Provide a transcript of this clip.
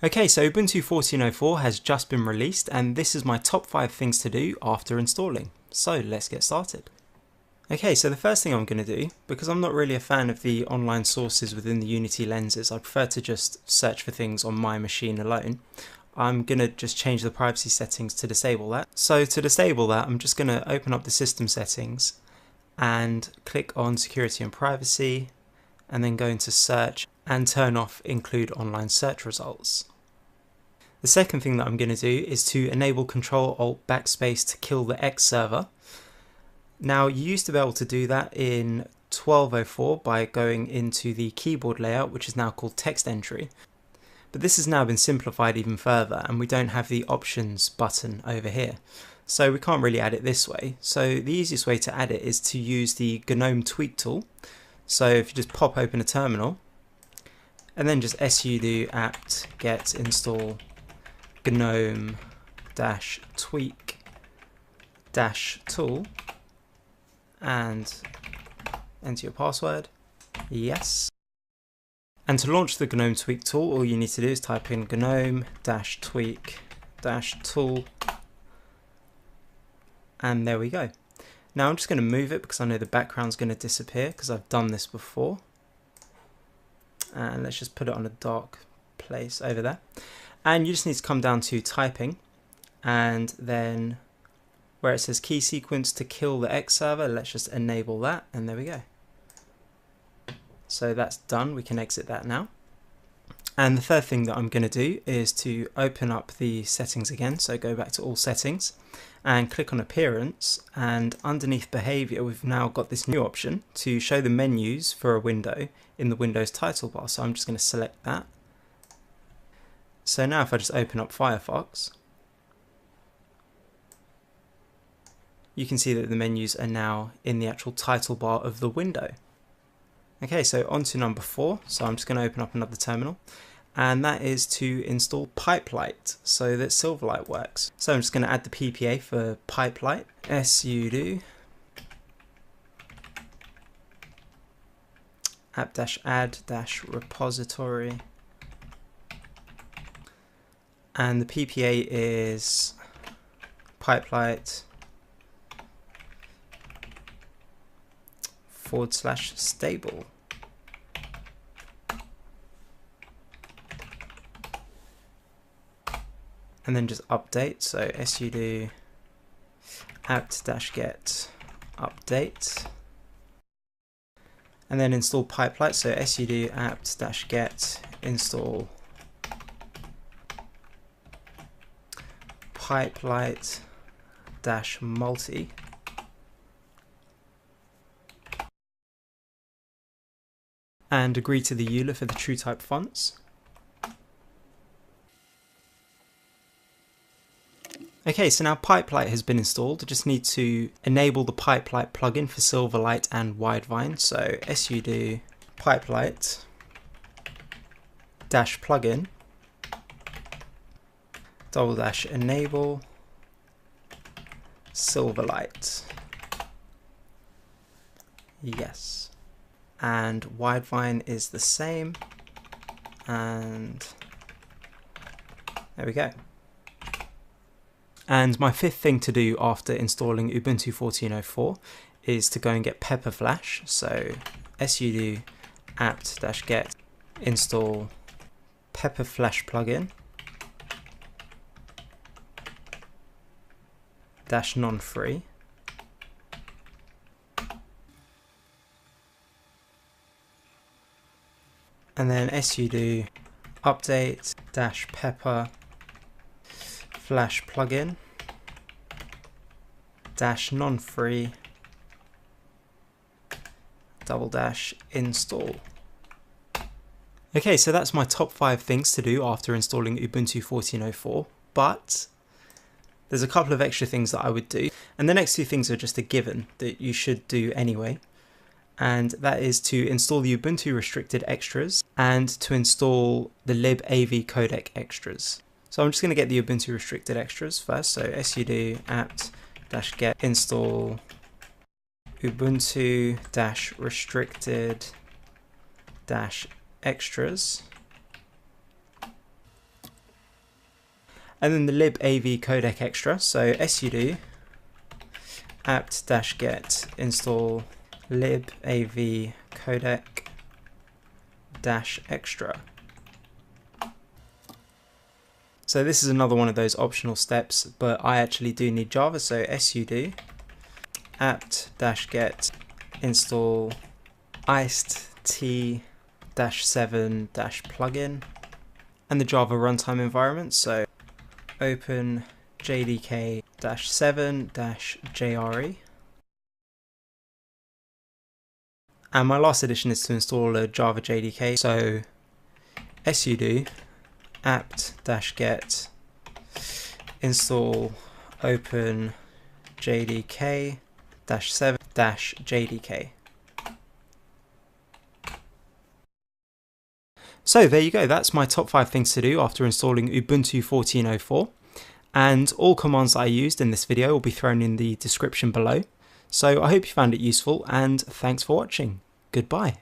Okay, so Ubuntu 14.04 has just been released, and this is my top 5 things to do after installing. So let's get started. Okay, so the first thing I'm going to do, because I'm not really a fan of the online sources within the Unity lenses, I prefer to just search for things on my machine alone. I'm going to just change the privacy settings to disable that. So to disable that, I'm just going to open up the system settings and click on security and privacy, and then go into search and turn off include online search results. The second thing that I'm going to do is to enable Control-Alt-Backspace to kill the X server. Now, you used to be able to do that in 12.04 by going into the keyboard layout, which is now called text entry. But this has now been simplified even further, and we don't have the options button over here. So we can't really add it this way. So the easiest way to add it is to use the GNOME tweak tool. So if you just pop open a terminal, and then just sudo apt get install gnome-tweak-tool and enter your password. Yes. And to launch the GNOME tweak tool, all you need to do is type in gnome-tweak-tool, and there we go. Now I'm just going to move it because I know the background's going to disappear because I've done this before. And let's just put it on a dark place over there. And you just need to come down to typing, and then where it says key sequence to kill the X server, let's just enable that, and there we go. So that's done, we can exit that now. And the third thing that I'm going to do is to open up the settings again, so go back to all settings and click on appearance, and underneath behavior we've now got this new option to show the menus for a window in the Windows title bar, so I'm just going to select that. So now if I just open up Firefox, you can see that the menus are now in the actual title bar of the window. Okay, so on to number 4, so I'm just going to open up another terminal, and that is to install Pipelight so that Silverlight works. So I'm just going to add the PPA for Pipelight, sudo apt-add-repository, and the PPA is Pipelight /stable. And then just update, so sudo apt-get update, and then install Pipelight, so sudo apt-get install Pipelight-multi, and agree to the EULA for the TrueType fonts. Okay, so now Pipelight has been installed. I just need to enable the Pipelight plugin for Silverlight and Widevine. So sudo Pipelight-plugin --enable Silverlight. Yes. And Widevine is the same. And there we go. And my fifth thing to do after installing Ubuntu 14.04 is to go and get Pepperflash. So sudo apt-get install Pepperflash plugin -non-free. And then sudo update -pepper flash plugin -non-free --install. Okay, so that's my top 5 things to do after installing Ubuntu 14.04, but there's a couple of extra things that I would do, and the next 2 things are just a given that you should do anyway, and that is to install the Ubuntu restricted extras and to install the libav codec extras. So I'm just going to get the Ubuntu restricted extras first, so sudo apt-get install Ubuntu-restricted-extras and then the libav codec extra. So sudo apt-get install libav codec -extra. So this is another one of those optional steps, but I actually do need Java, so sudo apt-get install iced-t-7-plugin and the Java runtime environment, so open jdk-7-jre. And my last addition is to install a Java JDK, so sudo apt-get install open jdk-7-jdk. So there you go, that's my top 5 things to do after installing Ubuntu 14.04, and all commands I used in this video will be thrown in the description below. So I hope you found it useful, and thanks for watching. Goodbye.